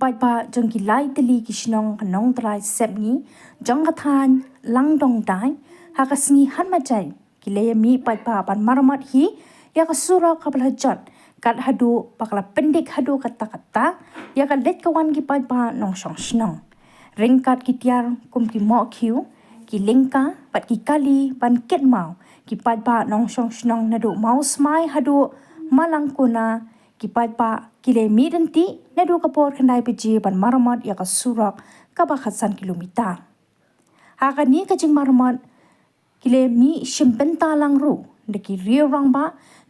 paidbah jong ki lai teli ki shnong Nongtrai Sepngi jong kathan lang dong dai hakasngi han majai ki leya mi paidbah pan maramot hi ya ka surok kapal hajat kat hadu pakala pendik hadu kata-kata ya ka let kawan ki paidbah nong shong shnong ringkat ki tiar kum ki mo khiu ki lingka pat ki kali pan ket mau ki paidbah nong shong shnong nadu mau smai hadu malang kuna ki paidbah ki le mi denti nadu kapor khandai peji pan maramot ya ka surok ka ba khatsan kilomita haka ni ka jing maramot ki le mi shimpenta lang ru de ki riu rang ba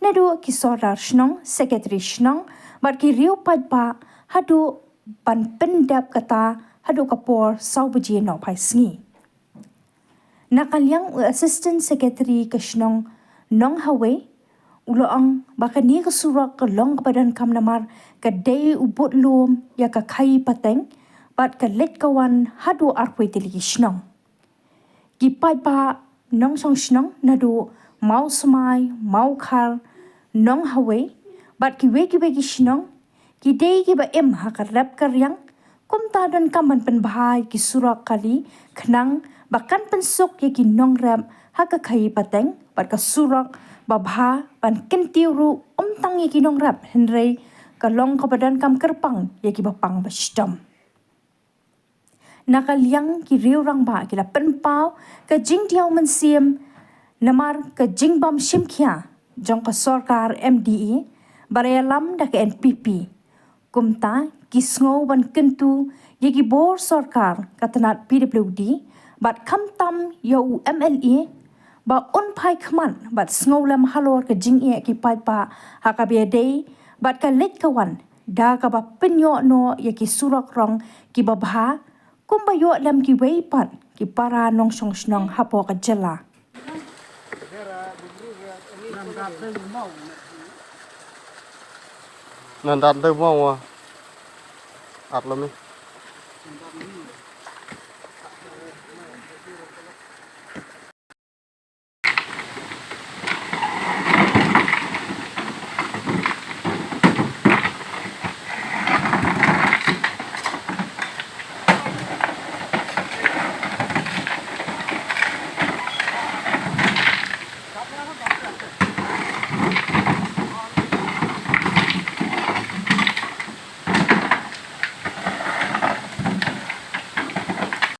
nadu ki sodar shnong secretary shnong bat ki riu paidbah hadu pan pendap kata hadu kapor sau peji no pai sngi nakalyang assistant secretary ka shnong nong hawe uloang bakani ka surok ka long badan kam namar ka day ubut lum ya ka khai pateng bat ka let kawan hadu arpoi teli shnong ki paidbah nong song shnong nadu mau smai mau khar nong hawe bat ki we ki shnong ki day ki ba em ha ka rap ka riang kum ta dan kaman pen bhai ki surok kali khnang bakan pensuk ya ki nong ram ha ka khai pateng bat ka surok babha pan kentiuru tang ya ki nong rap henrei ka long ka badan kam kerpang ya ki bapang bastam nakalyang ki riu rang ba ki la pen pau ka jing tiao man siam namar ka jing bam shim khia jong ka sarkar MDE barayalam da ka NPP kumta ki sngo ban kentu ya ki bor sarkar katanat PWD bat kam tam yo MLA ba un pai khman bat sngolam halor ka jing e ki paidbah hakabe dei bat ka let kawan da ka ba penyo no ya ki surok rong ki babha kumba yo lam ki weipan ki para nong song snong hapo ka jala nan dan tu mau at lắm